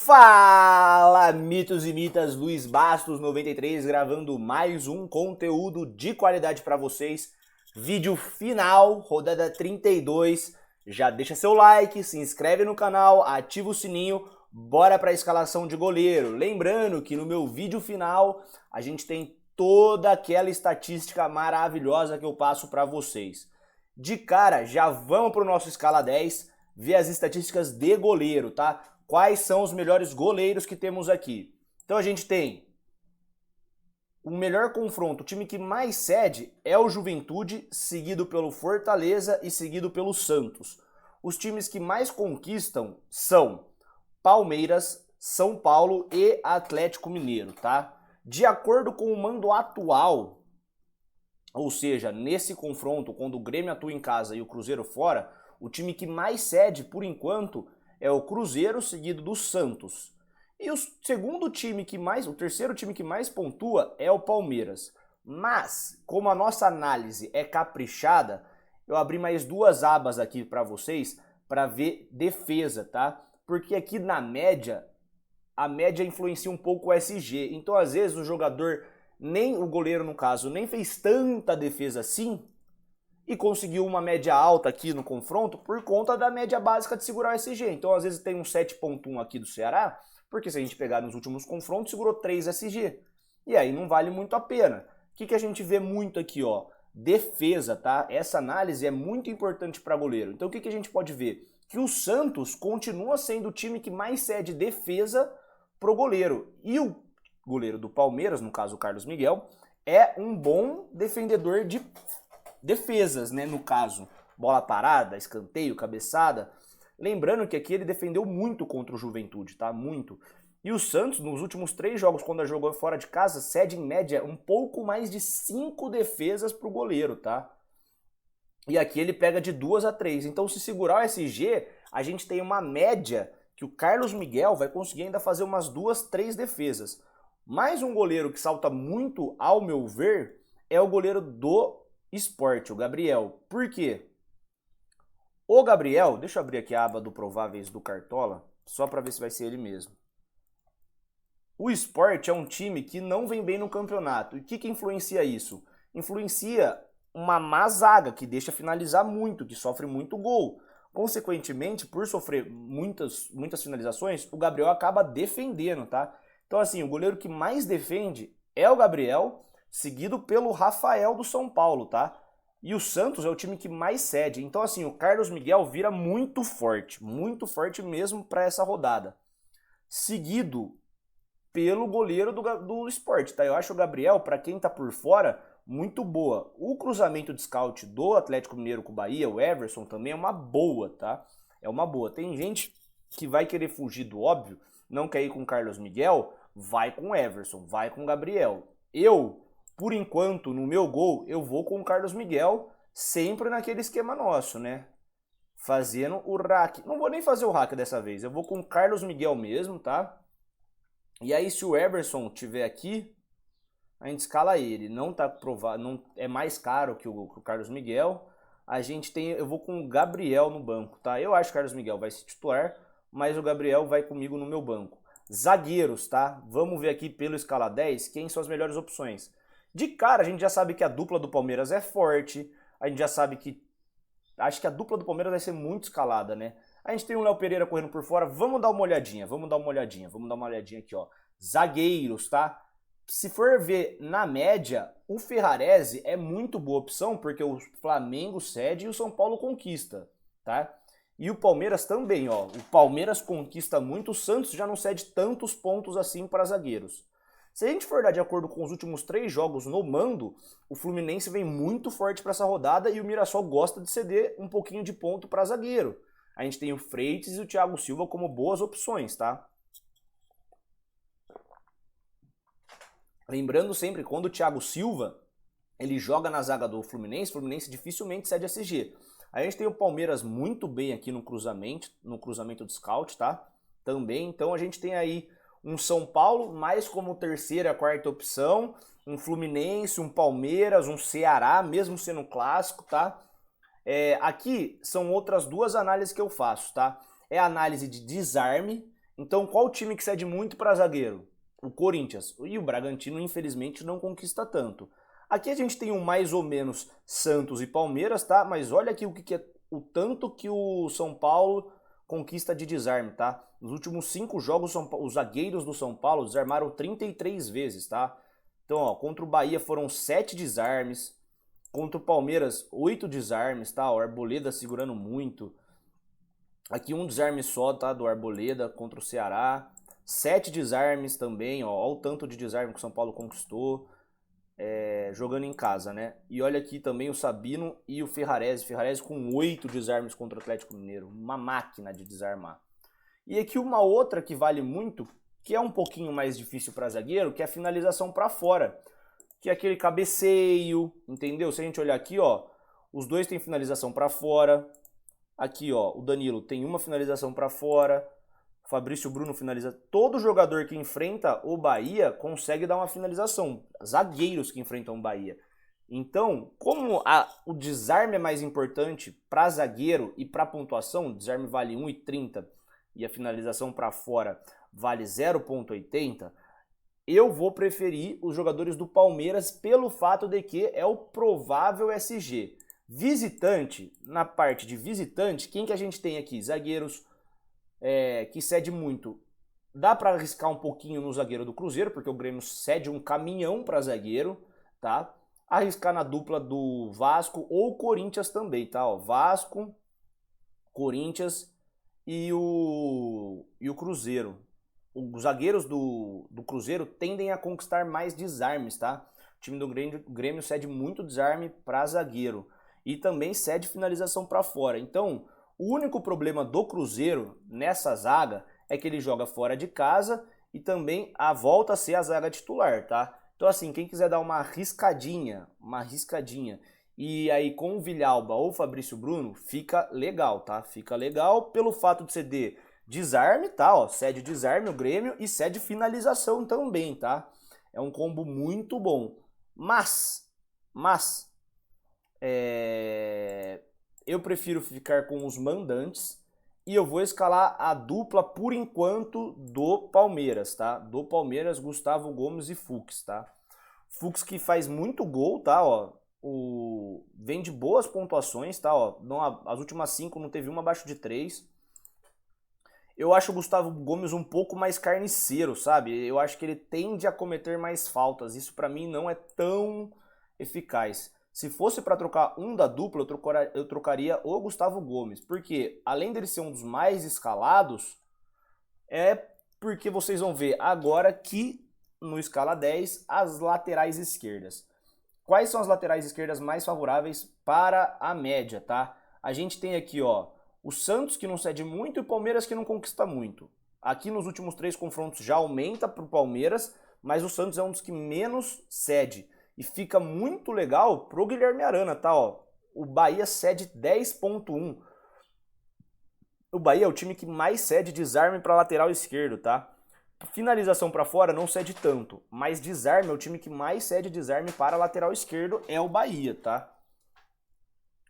Fala, mitos e mitas, Luiz Bastos 93 gravando mais um conteúdo de qualidade para vocês. Vídeo final, rodada 32. Já deixa seu like, se inscreve no canal, ativa o sininho, bora para a escalação de goleiro. Lembrando que no meu vídeo final a gente tem toda aquela estatística maravilhosa que eu passo para vocês. De cara, já vamos para o nosso escala 10, ver as estatísticas de goleiro, tá? Quais são os melhores goleiros que temos aqui? Então a gente tem o melhor confronto, o time que mais cede é o Juventude, seguido pelo Fortaleza e seguido pelo Santos. Os times que mais conquistam são Palmeiras, São Paulo e Atlético Mineiro, tá? De acordo com o mando atual, ou seja, nesse confronto, quando o Grêmio atua em casa e o Cruzeiro fora, o time que mais cede, por enquanto, é o Cruzeiro, seguido do Santos. E o terceiro time que mais pontua é o Palmeiras. Mas, como a nossa análise é caprichada, eu abri mais duas abas aqui para vocês para ver defesa, tá? Porque aqui na média, a média influencia um pouco o SG. Então, às vezes, o jogador, nem o goleiro no caso, nem fez tanta defesa assim, e conseguiu uma média alta aqui no confronto por conta da média básica de segurar o SG. Então, às vezes, tem um 7.1 aqui do Ceará, porque se a gente pegar nos últimos confrontos, segurou 3 SG. E aí não vale muito a pena. O que a gente vê muito aqui, ó? Defesa, tá? Essa análise é muito importante para goleiro. Então, o que a gente pode ver? Que o Santos continua sendo o time que mais cede defesa pro goleiro. E o goleiro do Palmeiras, no caso o Carlos Miguel, é um bom defendedor de defesas, né, no caso, bola parada, escanteio, cabeçada. Lembrando que aqui ele defendeu muito contra o Juventude, tá? Muito. E o Santos, nos últimos 3 jogos, quando jogou fora de casa, cede em média um pouco mais de 5 defesas pro goleiro, tá? E aqui ele pega de 2 a 3. Então, se segurar o SG, a gente tem uma média que o Carlos Miguel vai conseguir ainda fazer umas 2, 3 defesas. Mais um goleiro que salta muito, ao meu ver, é o goleiro do Sport, o Gabriel. Por quê? O Gabriel, deixa eu abrir aqui a aba do Prováveis do Cartola, só para ver se vai ser ele mesmo. O Sport é um time que não vem bem no campeonato. E o que influencia isso? Influencia uma má zaga, que deixa finalizar muito, que sofre muito gol. Consequentemente, por sofrer muitas finalizações, o Gabriel acaba defendendo, tá? Então, assim, o goleiro que mais defende é o Gabriel, seguido pelo Rafael do São Paulo, tá? E o Santos é o time que mais cede. Então, assim, o Carlos Miguel vira muito forte mesmo para essa rodada. Seguido pelo goleiro do Sport, tá? Eu acho o Gabriel, para quem tá por fora, muito boa. O cruzamento de scout do Atlético Mineiro com o Bahia, o Everson, também é uma boa, tá? É uma boa. Tem gente que vai querer fugir do óbvio, não quer ir com o Carlos Miguel, vai com o Everson, vai com o Gabriel. Por enquanto, no meu gol, eu vou com o Carlos Miguel, sempre naquele esquema nosso, né? Fazendo o hack. Não vou nem fazer o hack dessa vez, eu vou com o Carlos Miguel mesmo, tá? E aí, se o Everson tiver aqui, a gente escala ele. Não tá provado, não é mais caro que o Carlos Miguel. Eu vou com o Gabriel no banco, tá? Eu acho que o Carlos Miguel vai se titular, mas o Gabriel vai comigo no meu banco. Zagueiros, tá? Vamos ver aqui pelo escala 10 quem são as melhores opções. De cara, a gente já sabe que a dupla do Palmeiras é forte. A gente já sabe que... Acho que a dupla do Palmeiras vai ser muito escalada, né? A gente tem o Léo Pereira correndo por fora. Vamos dar uma olhadinha aqui, ó. Zagueiros, tá? Se for ver na média, o Ferrarese é muito boa opção, porque o Flamengo cede e o São Paulo conquista, tá? E o Palmeiras também, ó. O Palmeiras conquista muito, o Santos já não cede tantos pontos assim para zagueiros. Se a gente for dar de acordo com os últimos 3 jogos no mando, o Fluminense vem muito forte para essa rodada e o Mirassol gosta de ceder um pouquinho de ponto para zagueiro. A gente tem o Freitas e o Thiago Silva como boas opções, tá? Lembrando sempre, quando o Thiago Silva ele joga na zaga do Fluminense, o Fluminense dificilmente cede SG. A gente tem o Palmeiras muito bem aqui no cruzamento de scout, tá? Também, então a gente tem aí um São Paulo, mais como terceira, quarta opção, um Fluminense, um Palmeiras, um Ceará, mesmo sendo clássico, tá? Aqui são outras duas análises que eu faço, tá? É a análise de desarme Então, qual time que cede muito para zagueiro? O Corinthians. E o Bragantino, infelizmente, não conquista tanto. Aqui a gente tem um mais ou menos Santos e Palmeiras, tá? Mas olha aqui o tanto que o São Paulo conquista de desarme, tá? Nos últimos 5 jogos, os zagueiros do São Paulo desarmaram 33 vezes, tá? Então, ó, contra o Bahia foram 7 desarmes, contra o Palmeiras 8 desarmes, tá? O Arboleda segurando muito. Aqui um desarme só, tá? Do Arboleda contra o Ceará. 7 desarmes também, ó. Olha o tanto de desarme que o São Paulo conquistou. Jogando em casa, né? E olha aqui também o Sabino e o Ferrarese. Ferrarese com 8 desarmes contra o Atlético Mineiro. Uma máquina de desarmar. E aqui uma outra que vale muito, que é um pouquinho mais difícil para zagueiro, que é a finalização para fora. Que é aquele cabeceio, entendeu? Se a gente olhar aqui, ó, os dois têm finalização para fora. Aqui, ó, o Danilo tem uma finalização para fora. O Fabrício Bruno finaliza. Todo jogador que enfrenta o Bahia consegue dar uma finalização. Zagueiros que enfrentam o Bahia. Então, como o desarme é mais importante para zagueiro e para pontuação, o desarme vale 1,30 e a finalização para fora vale 0,80, eu vou preferir os jogadores do Palmeiras pelo fato de que é o provável SG. Visitante, na parte de visitante, quem que a gente tem aqui? Zagueiros que cede muito. Dá para arriscar um pouquinho no zagueiro do Cruzeiro, porque o Grêmio cede um caminhão para zagueiro, tá? Arriscar na dupla do Vasco ou Corinthians também, tá? Ó, Vasco, Corinthians e o Cruzeiro. Os zagueiros do Cruzeiro tendem a conquistar mais desarmes, tá? O time do Grêmio cede muito desarme para zagueiro e também cede finalização para fora. Então, o único problema do Cruzeiro nessa zaga é que ele joga fora de casa e também volta a ser a zaga titular, tá? Então assim, quem quiser dar uma riscadinha, e aí com o Villalba ou o Fabrício Bruno, fica legal, tá? Fica legal pelo fato de ceder desarme, tá? Ó, cede desarme o Grêmio e cede finalização também, tá? É um combo muito bom. Mas eu prefiro ficar com os mandantes e eu vou escalar a dupla por enquanto do Palmeiras, tá? Do Palmeiras, Gustavo Gomes e Fux, tá? Fux que faz muito gol, tá? Ó, vem de boas pontuações, tá? Ó, as últimas 5 não teve uma abaixo de 3. Eu acho o Gustavo Gomes um pouco mais carniceiro, sabe? Eu acho que ele tende a cometer mais faltas. Isso pra mim não é tão eficaz. Se fosse para trocar um da dupla, eu trocaria o Gustavo Gomes. Porque, além dele ser um dos mais escalados, é porque vocês vão ver agora que, no escala 10, as laterais esquerdas. Quais são as laterais esquerdas mais favoráveis para a média, tá? A gente tem aqui, ó, o Santos que não cede muito e o Palmeiras que não conquista muito. Aqui nos últimos 3 confrontos já aumenta para o Palmeiras, mas o Santos é um dos que menos cede. E fica muito legal pro Guilherme Arana, tá? Ó, o Bahia cede 10,1. O Bahia é o time que mais cede desarme para lateral esquerdo, tá? Finalização para fora não cede tanto, mas desarme é o time que mais cede desarme para lateral esquerdo, é o Bahia, tá?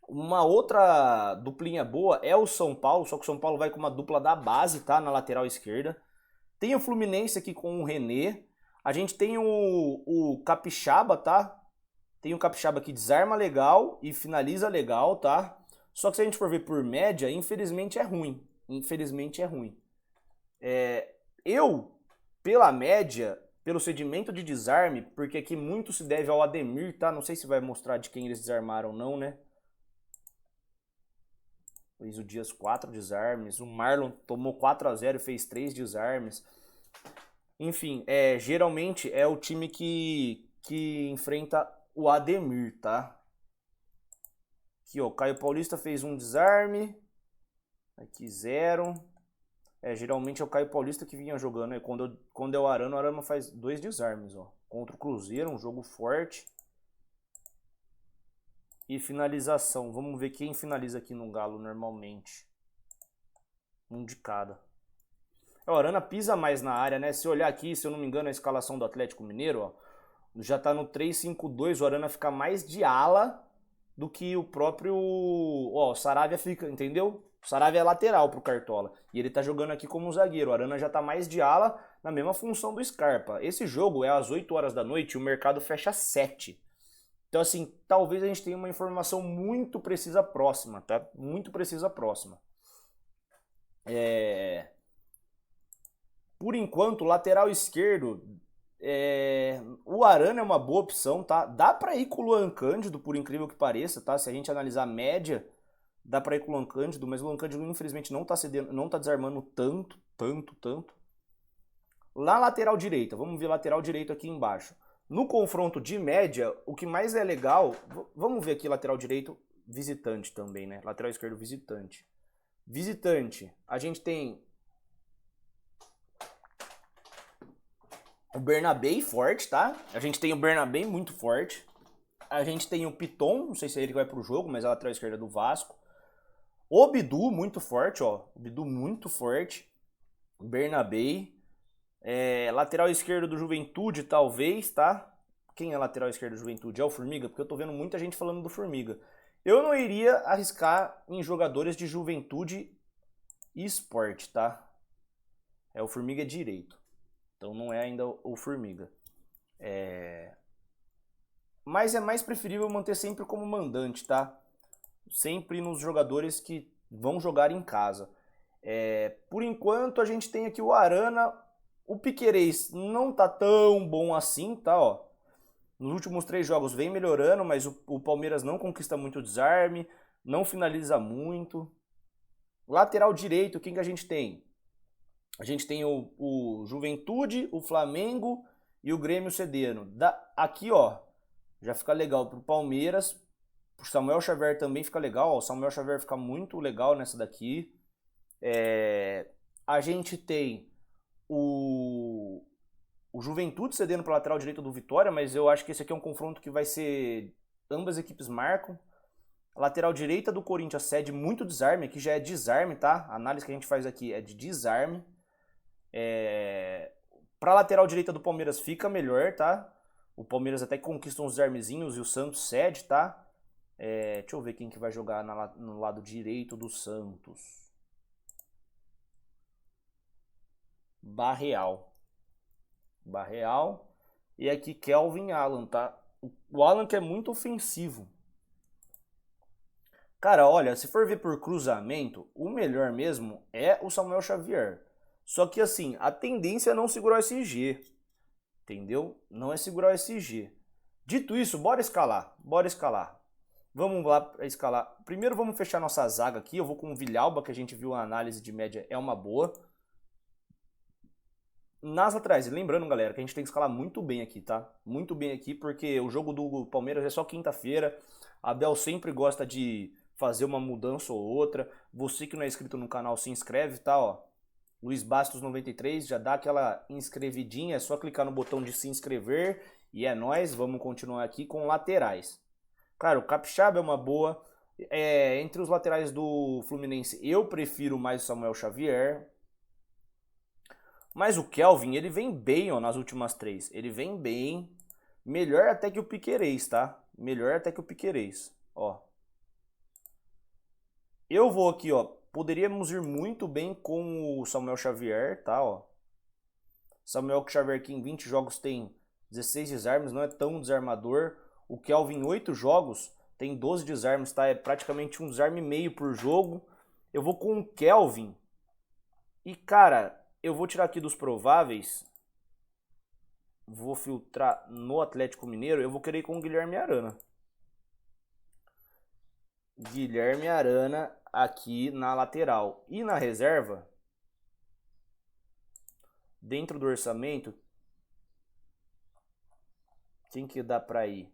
Uma outra duplinha boa é o São Paulo, só que o São Paulo vai com uma dupla da base, tá? Na lateral esquerda. Tem o Fluminense aqui com o René. A gente tem o Capixaba, tá? Tem o Capixaba que desarma legal e finaliza legal, tá? Só que se a gente for ver por média, infelizmente é ruim. Infelizmente é ruim. Pela média, pelo cedimento de desarme, porque aqui muito se deve ao Ademir, tá? Não sei se vai mostrar de quem eles desarmaram ou não, né? Fez o Dias 4 desarmes. O Marlon tomou 4-0 e fez 3 desarmes. Enfim, geralmente é o time que enfrenta o Ademir, tá? Aqui, ó, o Caio Paulista fez um desarme. Aqui 0. Geralmente é o Caio Paulista que vinha jogando. Né? Quando é o Arana faz 2 desarmes, ó. Contra o Cruzeiro, um jogo forte. E finalização. Vamos ver quem finaliza aqui no Galo normalmente. Um de cada. O Arana pisa mais na área, né? Se olhar aqui, se eu não me engano, a escalação do Atlético Mineiro, ó, já tá no 3-5-2, o Arana fica mais de ala do que o próprio... Ó, o Saravia fica, entendeu? O Saravia é lateral pro Cartola. E ele tá jogando aqui como zagueiro. O Arana já tá mais de ala na mesma função do Scarpa. Esse jogo é às 8 horas da noite e o mercado fecha às 7. Então, assim, talvez a gente tenha uma informação muito precisa próxima, tá? Muito precisa próxima. Por enquanto, lateral esquerdo, o Arana é uma boa opção, tá? Dá pra ir com o Luan Cândido, por incrível que pareça, tá? Se a gente analisar a média, dá pra ir com o Luan Cândido, mas o Luan Cândido, infelizmente, não tá cedendo, não tá desarmando tanto. Lá lateral direita, vamos ver lateral direito aqui embaixo. No confronto de média, o que mais é legal, vamos ver aqui lateral direito visitante também, né? Lateral esquerdo visitante. Visitante, a gente tem o Bernabé forte, tá? A gente tem o Bernabé muito forte. A gente tem o Piton, não sei se é ele que vai pro jogo, mas é a lateral esquerda do Vasco. O Bidu muito forte, ó. O Bidu muito forte. Bernabé. Lateral esquerdo do Juventude, talvez, tá? Quem é lateral esquerdo do Juventude? É o Formiga? Porque eu tô vendo muita gente falando do Formiga. Eu não iria arriscar em jogadores de Juventude e Sport, tá? O Formiga direito. Então não é ainda o Formiga. Mas é mais preferível manter sempre como mandante, tá? Sempre nos jogadores que vão jogar em casa. Por enquanto a gente tem aqui o Arana. O Piquerez não tá tão bom assim, tá? Ó. Nos últimos 3 jogos vem melhorando, mas o Palmeiras não conquista muito desarme, não finaliza muito. Lateral direito, quem que a gente tem? A gente tem o Juventude, o Flamengo e o Grêmio cedendo. Aqui, ó, já fica legal pro Palmeiras. Pro Samuel Xavier também fica legal. Ó, o Samuel Xavier fica muito legal nessa daqui. A gente tem o Juventude cedendo para lateral direito do Vitória, mas eu acho que esse aqui é um confronto que vai ser... Ambas equipes marcam. A lateral direita do Corinthians cede muito desarme, aqui já é desarme, tá? A análise que a gente faz aqui é de desarme. Para lateral direita do Palmeiras fica melhor, tá? O Palmeiras até conquista uns desarmezinhos e o Santos cede, tá? Deixa eu ver quem que vai jogar no lado direito do Santos. Barreal. E aqui Kelvin Alan, tá? O Alan que é muito ofensivo. Cara, olha, se for ver por cruzamento, o melhor mesmo é o Samuel Xavier. Só que assim, a tendência é não segurar o SG. Entendeu? Não é segurar o SG. Dito isso, bora escalar. Vamos lá para escalar. Primeiro vamos fechar nossa zaga aqui. Eu vou com o Villalba, que a gente viu a análise de média é uma boa. Nas laterais, lembrando, galera, que a gente tem que escalar muito bem aqui, tá? Muito bem aqui, porque o jogo do Palmeiras é só quinta-feira. A Abel sempre gosta de fazer uma mudança ou outra. Você que não é inscrito no canal, se inscreve, tá? Ó, Luiz Bastos 93, já dá aquela inscrevidinha, é só clicar no botão de se inscrever. E é nóis, vamos continuar aqui com laterais. Cara, o Capixaba é uma boa. Entre os laterais do Fluminense, eu prefiro mais o Samuel Xavier. Mas o Kelvin, ele vem bem, ó, nas últimas 3. Ele vem bem. Melhor até que o Piquerez, tá? Melhor até que o Piquerez, ó. Eu vou aqui, ó. Poderíamos ir muito bem com o Samuel Xavier, tá, ó. Samuel Xavier que em 20 jogos tem 16 desarmes, não é tão desarmador. O Kelvin em 8 jogos tem 12 desarmes, tá? É praticamente um desarme e meio por jogo. Eu vou com o Kelvin. E, cara... Eu vou tirar aqui dos prováveis. Vou filtrar no Atlético Mineiro. Eu vou querer ir com o Guilherme Arana. Guilherme Arana aqui na lateral. E na reserva, dentro do orçamento, quem que dá pra ir?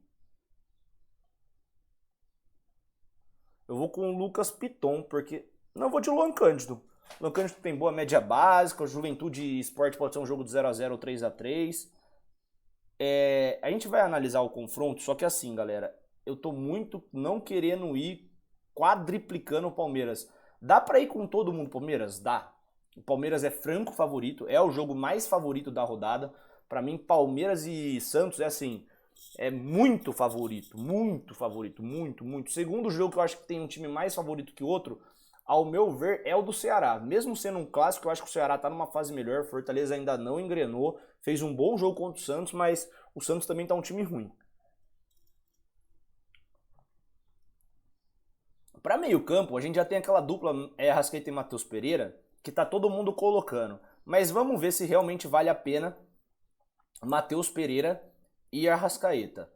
Eu vou com o Lucas Piton, porque... Não, eu vou de Luan Cândido. O Luan Cândido tem boa média básica, o Juventude e Sport pode ser um jogo de 0x0 ou 3x3. A gente vai analisar o confronto, só que assim, galera, eu tô muito não querendo ir quadriplicando o Palmeiras. Dá pra ir com todo mundo Palmeiras? Dá. O Palmeiras é franco favorito, é o jogo mais favorito da rodada. Pra mim, Palmeiras e Santos é assim, é muito favorito, muito. Segundo jogo que eu acho que tem um time mais favorito que o outro, ao meu ver, é o do Ceará. Mesmo sendo um clássico, eu acho que o Ceará tá numa fase melhor. Fortaleza ainda não engrenou. Fez um bom jogo contra o Santos, mas o Santos também tá um time ruim. Para meio campo, a gente já tem aquela dupla Arrascaeta e Matheus Pereira, que tá todo mundo colocando. Mas vamos ver se realmente vale a pena Matheus Pereira e Arrascaeta.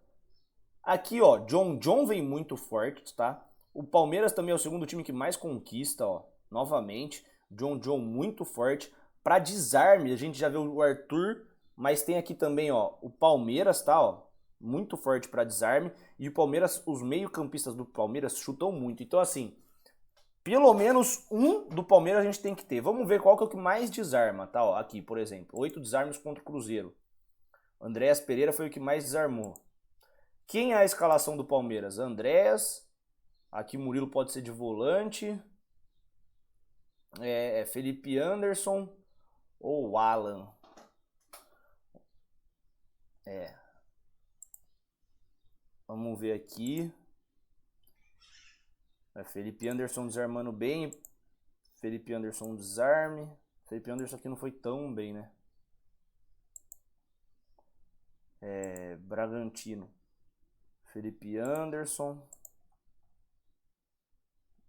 Aqui, ó, John vem muito forte, tá? O Palmeiras também é o segundo time que mais conquista, ó, novamente. John muito forte. Para desarme, a gente já viu o Arthur, mas tem aqui também, ó, o Palmeiras, tá, ó, muito forte para desarme. E o Palmeiras, os meio-campistas do Palmeiras chutam muito. Então, assim, pelo menos um do Palmeiras a gente tem que ter. Vamos ver qual que é o que mais desarma, tá? Ó, aqui, por exemplo, 8 desarmes contra o Cruzeiro. Andréas Pereira foi o que mais desarmou. Quem é a escalação do Palmeiras? Andréas. Aqui Murilo pode ser de volante. Felipe Anderson ou Alan. Vamos ver aqui. Felipe Anderson desarmando bem. Felipe Anderson desarme. Felipe Anderson aqui não foi tão bem, né? Bragantino. Felipe Anderson.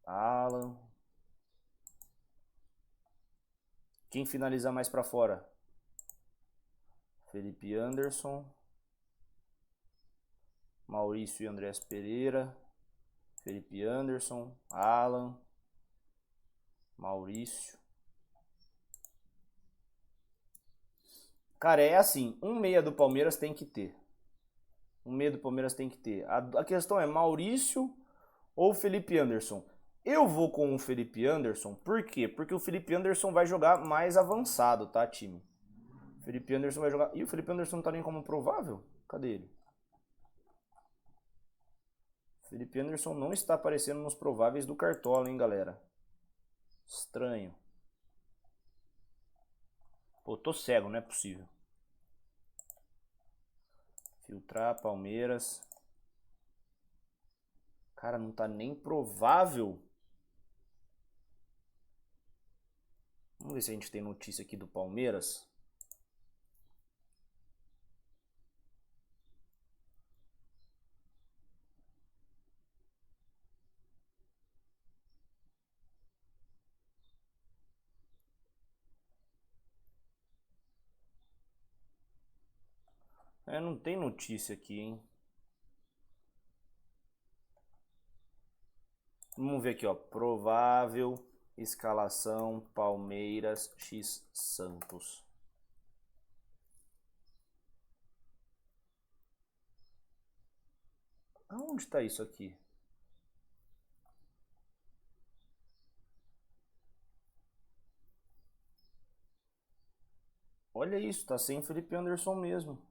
Alan. Quem finaliza mais pra fora? Felipe Anderson. Maurício e Andrés Pereira. Felipe Anderson. Alan. Maurício. Cara, é assim, um meia do Palmeiras tem que ter. Um meia do Palmeiras tem que ter. A questão é Maurício ou Felipe Anderson. Eu vou com o Felipe Anderson, por quê? Porque o Felipe Anderson vai jogar mais avançado, tá, time? O Felipe Anderson vai jogar... Ih, o Felipe Anderson não tá nem como provável? Cadê ele? O Felipe Anderson não está aparecendo nos prováveis do Cartola, hein, galera? Estranho. Pô, tô cego, não é possível. Filtrar, Palmeiras. Cara, não tá nem provável. Vamos ver se a gente tem notícia aqui do Palmeiras. Não tem notícia aqui, hein? Vamos ver aqui, ó. Provável escalação Palmeiras x Santos. Aonde está isso aqui? Olha isso, tá sem Felipe Anderson mesmo.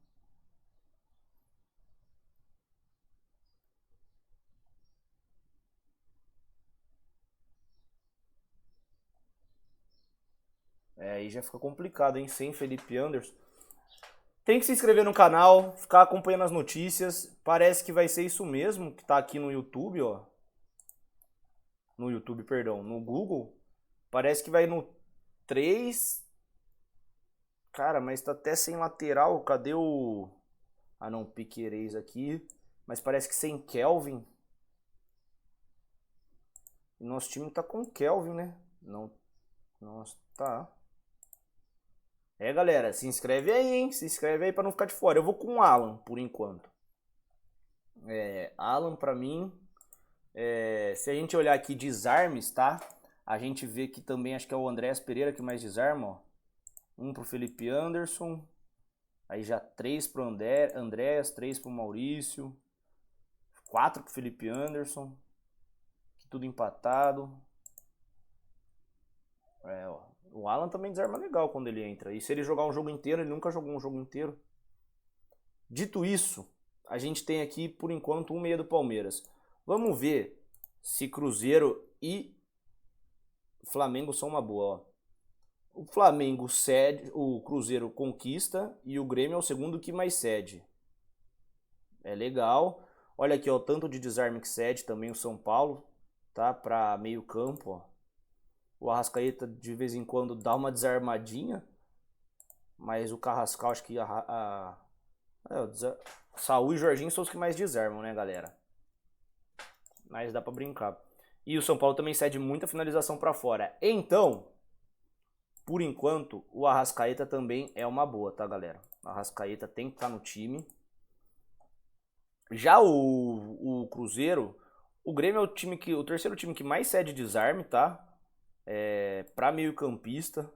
Aí já fica complicado, hein? Sem Felipe Anderson. Tem que se inscrever no canal, ficar acompanhando as notícias. Parece que vai ser isso mesmo que tá aqui no YouTube, ó. No YouTube, perdão, no Google. Parece que vai no 3. Cara, mas tá até sem lateral. Cadê o... Ah não, Piquerez aqui. Mas parece que sem Kelvin. E nosso time tá com Kelvin, né? Não. Nossa, tá. Galera, se inscreve aí, hein? Se inscreve aí pra não ficar de fora. Eu vou com o Alan, por enquanto. Alan, pra mim... se a gente olhar aqui desarmes, tá? A gente vê que também, acho que é o Andréas Pereira que mais desarma, ó. 1 pro Felipe Anderson. Aí já 3 pro Andréas, 3 pro Maurício. 4 pro Felipe Anderson. Aqui tudo empatado. Ó. O Alan também desarma legal quando ele entra. E se ele jogar um jogo inteiro, ele nunca jogou um jogo inteiro. Dito isso, a gente tem aqui, por enquanto, um meia do Palmeiras. Vamos ver se Cruzeiro e Flamengo são uma boa, ó. O Flamengo cede, o Cruzeiro conquista e o Grêmio é o segundo que mais cede. É legal. Olha aqui, ó, tanto de desarme que cede também o São Paulo, tá? Para meio campo, ó. O Arrascaeta de vez em quando dá uma desarmadinha. Mas o Carrascal, acho que Saúl e Jorginho são os que mais desarmam, né, galera? Mas dá pra brincar. E o São Paulo também cede muita finalização pra fora. Então, por enquanto, o Arrascaeta também é uma boa, tá, galera? O Arrascaeta tem que estar no time. Já o Cruzeiro, o Grêmio é o terceiro time que mais cede desarme, tá? Pra meio campista.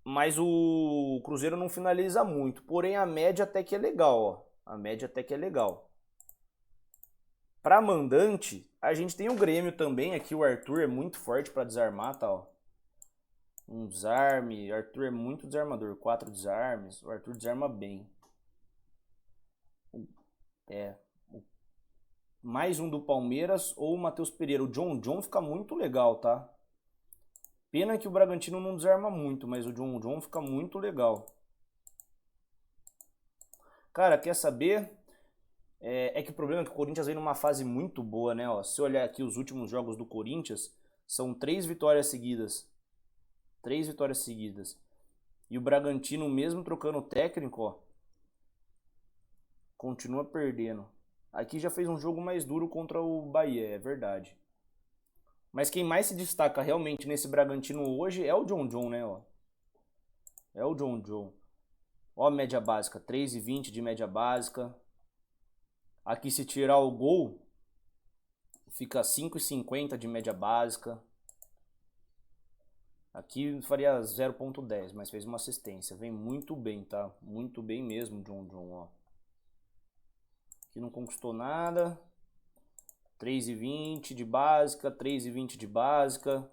Mas o Cruzeiro não finaliza muito. Porém, a média até que é legal, ó. A média até que é legal. Pra mandante, a gente tem o Grêmio também. Aqui o Arthur é muito forte pra desarmar, tá, ó. Um desarme. O Arthur é muito desarmador. 4 desarmes. O Arthur desarma bem. Mais um do Palmeiras ou o Matheus Pereira. O John fica muito legal, tá? Pena que o Bragantino não desarma muito, mas o John fica muito legal. Cara, quer saber? Que o problema é que o Corinthians vem numa fase muito boa, né? Ó, se olhar aqui os últimos jogos do Corinthians, são 3 vitórias seguidas. 3 vitórias seguidas. E o Bragantino, mesmo trocando o técnico, ó, continua perdendo. Aqui já fez um jogo mais duro contra o Bahia, é verdade. Mas quem mais se destaca realmente nesse Bragantino hoje é o John, né? Ó. É o John. Ó, média básica, 3,20 de média básica. Aqui se tirar o gol, fica 5,50 de média básica. Aqui faria 0,10, mas fez uma assistência. Vem muito bem, tá? Muito bem mesmo, John, ó. Aqui não conquistou nada. 3,20 de básica, 3,20 de básica.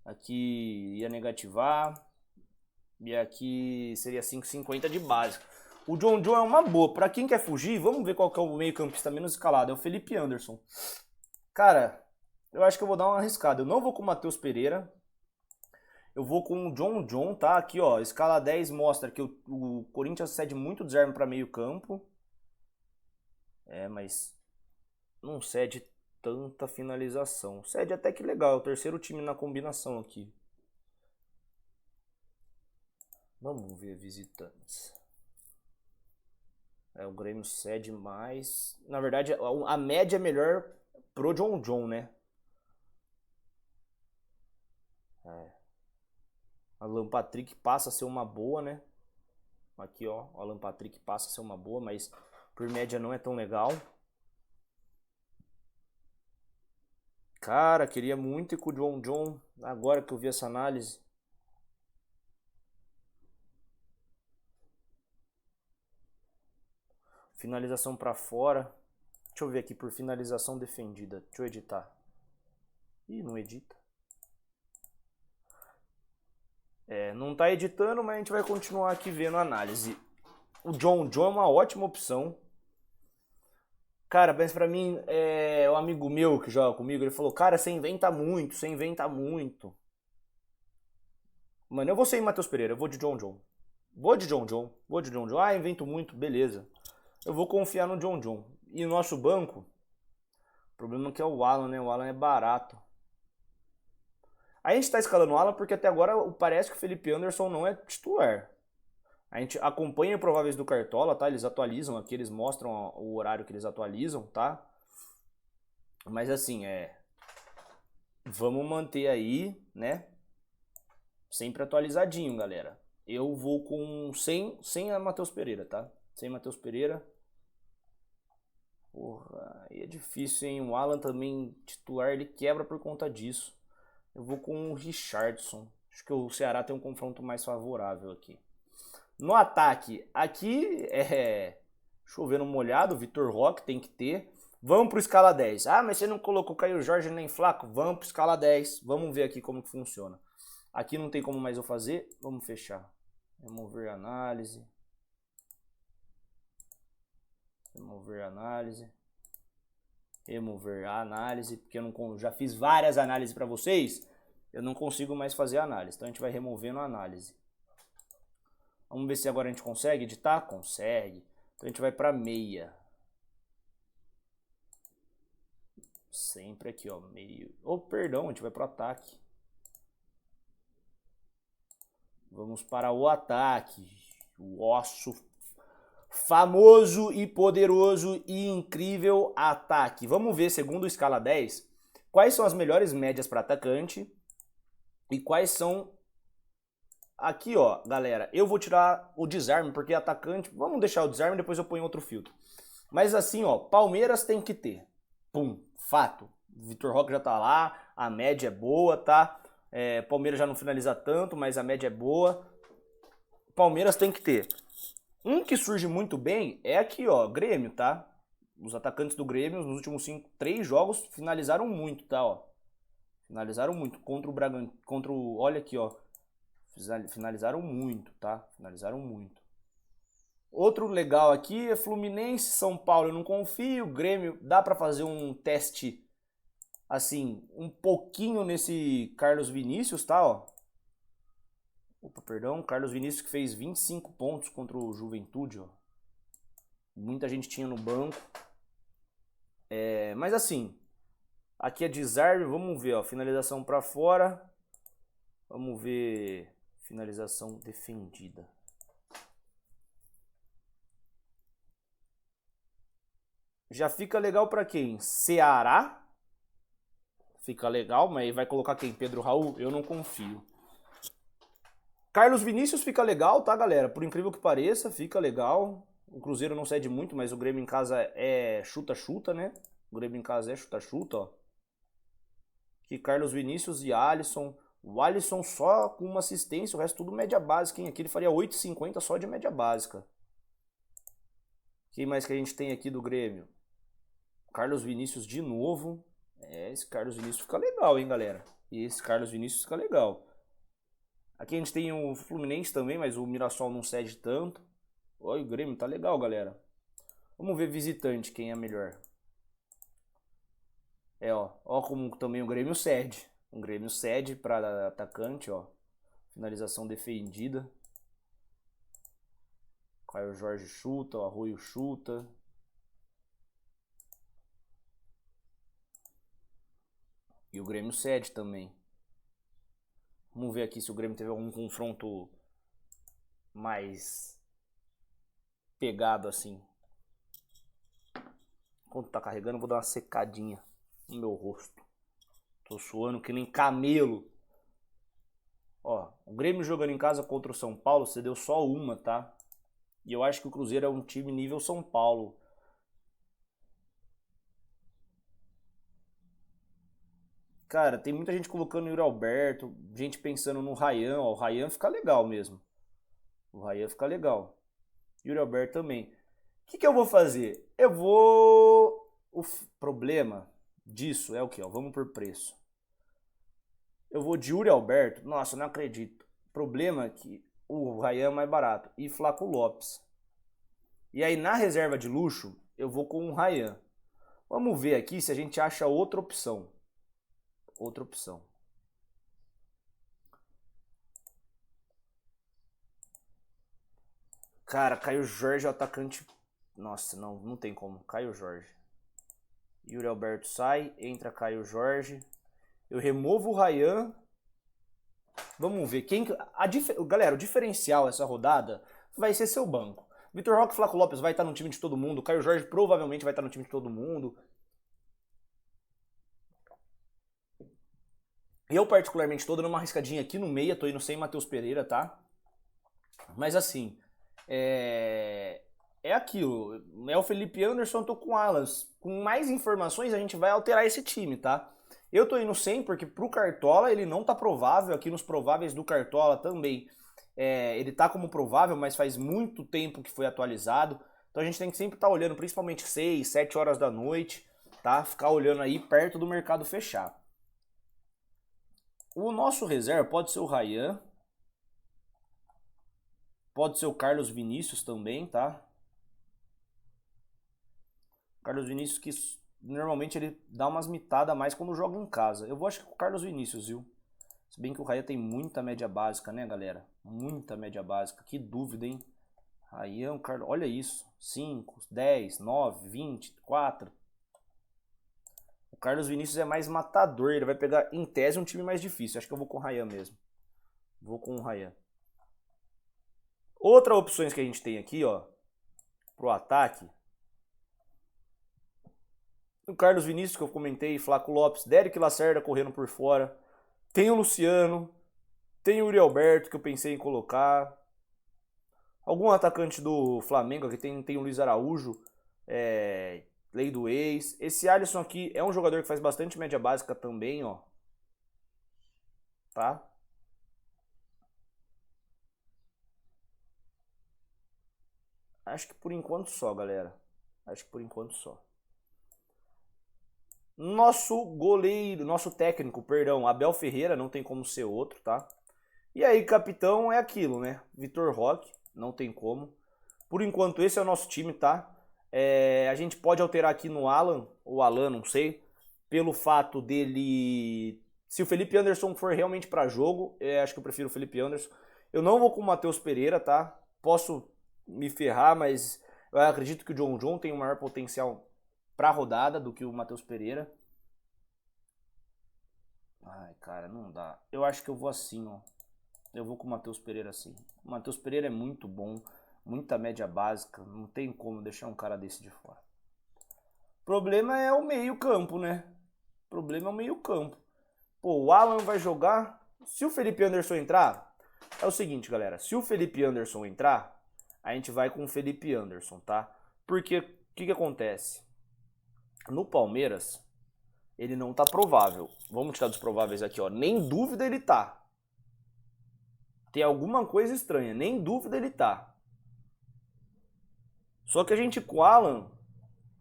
Aqui ia negativar. E aqui seria 5,50 de básica. O John é uma boa. Pra quem quer fugir, vamos ver qual que é o meio campista menos escalado. É o Felipe Anderson. Cara, eu acho que eu vou dar uma arriscada. Eu não vou com o Matheus Pereira. Eu vou com o John, tá? Aqui, ó, escala 10 mostra que o Corinthians cede muito desarme para meio campo. Mas não cede tanta finalização. Cede até que legal, é o terceiro time na combinação aqui. Vamos ver visitantes. O Grêmio cede mais. Na verdade, a média é melhor pro John, né? Alan Patrick passa a ser uma boa, né? Aqui, ó, o Alan Patrick passa a ser uma boa, mas por média não é tão legal. Cara, queria muito ir com o John, agora que eu vi essa análise. Finalização pra fora. Deixa eu ver aqui por finalização defendida. Deixa eu editar. Ih, não edita. Não tá editando, mas a gente vai continuar aqui vendo a análise. O John é uma ótima opção. Cara, pensa pra mim, um amigo meu que joga comigo, ele falou, cara, você inventa muito. Mano, eu vou sem Matheus Pereira, eu vou de John. Vou de John. Ah, invento muito, beleza. Eu vou confiar no John. E o nosso banco, o problema é que é o Alan, né? O Alan é barato. A gente tá escalando o Alan porque até agora parece que o Felipe Anderson não é titular. A gente acompanha o prováveis do Cartola, tá? Eles atualizam aqui, eles mostram o horário que eles atualizam, tá? Mas assim, vamos manter aí, né? Sempre atualizadinho, galera. Eu vou com sem a Matheus Pereira, tá? Sem Matheus Pereira. Porra, aí é difícil, hein? O Alan também, titular, ele quebra por conta disso. Eu vou com o Richardson. Acho que o Ceará tem um confronto mais favorável aqui. No ataque, aqui chovendo molhado, Vitor Roque tem que ter. Vamos pro escala 10. Ah, mas você não colocou Caio Jorge nem Flaco? Vamos pro escala 10. Vamos ver aqui como que funciona. Aqui não tem como mais eu fazer. Vamos fechar. Remover análise. Remover a análise, porque eu não, já fiz várias análises para vocês, eu não consigo mais fazer análise. Então a gente vai removendo a análise. Vamos ver se agora a gente consegue editar? Consegue. Então a gente vai para meia. Sempre aqui, ó, meio... Oh, perdão, a gente vai pro ataque. Vamos para o ataque. O osso famoso e poderoso e incrível ataque. Vamos ver, segundo o escala 10, quais são as melhores médias para atacante e quais são... Aqui, ó, galera, eu vou tirar o desarme, porque atacante... Vamos deixar o desarme, depois eu ponho outro filtro. Mas assim, ó, Palmeiras tem que ter. Pum, fato. Vitor Roque já tá lá, a média é boa, tá? Palmeiras já não finaliza tanto, mas a média é boa. Palmeiras tem que ter. Um que surge muito bem é aqui, ó, Grêmio, tá? Os atacantes do Grêmio nos últimos 3 jogos finalizaram muito, tá, ó. Finalizaram muito contra o Bragantino, olha aqui, ó. Finalizaram muito, tá? Finalizaram muito. Outro legal aqui é Fluminense, São Paulo eu não confio, Grêmio dá pra fazer um teste assim, um pouquinho nesse Carlos Vinícius, tá, ó. Opa, perdão, Carlos Vinícius que fez 25 pontos contra o Juventude, ó. Muita gente tinha no banco. Mas assim, aqui é desarme, vamos ver, ó, finalização pra fora. Vamos ver finalização defendida. Já fica legal pra quem? Ceará. Fica legal, mas vai colocar quem? Pedro Raul? Eu não confio. Carlos Vinícius fica legal, tá, galera? Por incrível que pareça, fica legal. O Cruzeiro não cede muito, mas o Grêmio em casa é chuta-chuta, né? O Grêmio em casa é chuta-chuta, ó. Aqui Carlos Vinícius e Alisson. O Alisson só com uma assistência, o resto tudo média básica, hein? Aqui ele faria 8,50 só de média básica. Quem mais que a gente tem aqui do Grêmio? Carlos Vinícius de novo. Esse Carlos Vinícius fica legal, hein, galera? E esse Carlos Vinícius fica legal. Aqui a gente tem o Fluminense também, mas o Mirassol não cede tanto. Olha, o Grêmio tá legal, galera. Vamos ver visitante, quem é melhor. Ó como também o Grêmio cede. O Grêmio cede para atacante, ó. Finalização defendida. Caio Jorge chuta, o Arroio chuta. E o Grêmio cede também. Vamos ver aqui se o Grêmio teve algum confronto mais pegado assim. Enquanto tá carregando, eu vou dar uma secadinha no meu rosto. Tô suando que nem camelo. Ó, o Grêmio jogando em casa contra o São Paulo, cedeu só uma, tá? E eu acho que o Cruzeiro é um time nível São Paulo. Cara, tem muita gente colocando o Yuri Alberto, gente pensando no Ryan, ó, o Ryan fica legal mesmo. O Ryan fica legal. Yuri Alberto também. O que eu vou fazer? Eu vou... O problema disso é o que? Vamos por preço. Eu vou de Yuri Alberto. Nossa, eu não acredito. O problema é que o Ryan é mais barato. E Flaco Lopes. E aí na reserva de luxo, eu vou com o Ryan. Vamos ver aqui se a gente acha outra opção. Outra opção. Cara, Caio Jorge é o atacante... Nossa, não tem como. Caio Jorge. Yuri Alberto sai, entra Caio Jorge. Eu removo o Ryan. Vamos ver quem... Galera, o diferencial essa rodada vai ser seu banco. Vitor Roque e Flaco Lopes vai estar no time de todo mundo. Caio Jorge provavelmente vai estar no time de todo mundo. Eu, particularmente, tô dando uma arriscadinha aqui no meio. Tô indo sem Matheus Pereira, tá? Mas assim... É aquilo. É o Felipe Anderson, tô com Alas. Com mais informações, a gente vai alterar esse time, tá? Eu tô indo sem, porque pro Cartola ele não tá provável. Aqui nos prováveis do Cartola também. Ele tá como provável, mas faz muito tempo que foi atualizado. Então a gente tem que sempre estar olhando, principalmente 6, 7 horas da noite, tá? Ficar olhando aí perto do mercado fechar. O nosso reserva pode ser o Ryan. Pode ser o Carlos Vinícius também, tá? Carlos Vinícius que normalmente ele dá umas mitadas a mais quando joga em casa. Eu vou acho que com o Carlos Vinícius, viu? Se bem que o Ryan tem muita média básica, né, galera? Muita média básica. Que dúvida, hein? Ryan, Carlos... Olha isso. 5, 10, 9, 20, 4. Carlos Vinícius é mais matador, ele vai pegar, em tese, um time mais difícil. Acho que eu vou com o Ryan mesmo. Vou com o Ryan. Outras opções que a gente tem aqui, ó, pro ataque. O Carlos Vinícius, que eu comentei, Flaco Lopes, Derek Lacerda correndo por fora. Tem o Luciano, tem o Yuri Alberto, que eu pensei em colocar. Algum atacante do Flamengo, aqui tem o Luiz Araújo, lei do ex. Esse Alisson aqui é um jogador que faz bastante média básica também, ó. Tá? Acho que por enquanto só, galera. Acho que por enquanto só. Nosso goleiro, nosso técnico, perdão, Abel Ferreira, não tem como ser outro, tá? E aí, capitão é aquilo, né? Vitor Roque, não tem como. Por enquanto, esse é o nosso time, tá? A gente pode alterar aqui no Alan, ou Alan, não sei, pelo fato dele... Se o Felipe Anderson for realmente pra jogo, acho que eu prefiro o Felipe Anderson. Eu não vou com o Matheus Pereira, tá? Posso me ferrar, mas eu acredito que o John tem um maior potencial pra rodada do que o Matheus Pereira. Ai, cara, não dá. Eu acho que eu vou assim, ó. Eu vou com o Matheus Pereira assim. O Matheus Pereira é muito bom, muita média básica, não tem como deixar um cara desse de fora. O problema é o meio-campo, né? O problema é o meio-campo. Pô, o Alan vai jogar. Se o Felipe Anderson entrar, é o seguinte, galera. Se o Felipe Anderson entrar, a gente vai com o Felipe Anderson, tá? Porque o que acontece? No Palmeiras, ele não tá provável. Vamos tirar dos prováveis aqui, ó. Nem dúvida ele tá. Tem alguma coisa estranha, nem dúvida ele tá. Só que a gente com o Alan,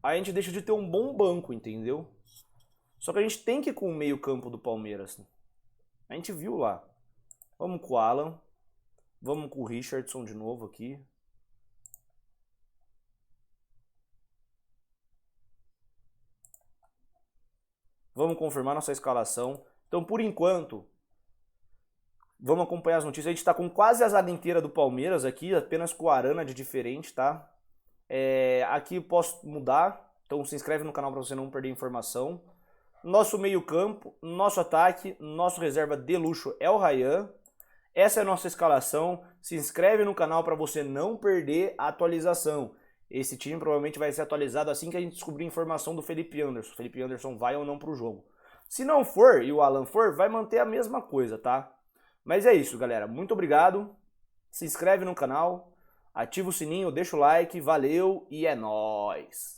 a gente deixa de ter um bom banco, entendeu? Só que a gente tem que ir com o meio campo do Palmeiras. A gente viu lá. Vamos com o Alan. Vamos com o Richardson de novo aqui. Vamos confirmar nossa escalação. Então, por enquanto, vamos acompanhar as notícias. A gente tá com quase a zaga inteira do Palmeiras aqui, apenas com o Arana de diferente, tá? Aqui eu posso mudar, então se inscreve no canal para você não perder informação. Nosso meio campo, nosso ataque, nosso reserva de luxo é o Ryan. Essa é a nossa escalação. Se inscreve no canal para você não perder a atualização. Esse time provavelmente vai ser atualizado assim que a gente descobrir informação do Felipe Anderson. O Felipe Anderson vai ou não pro jogo. Se não for e o Alan for, vai manter a mesma coisa, tá? Mas é isso, galera. Muito obrigado. Se inscreve no canal, ativa o sininho, deixa o like, valeu e é nóis!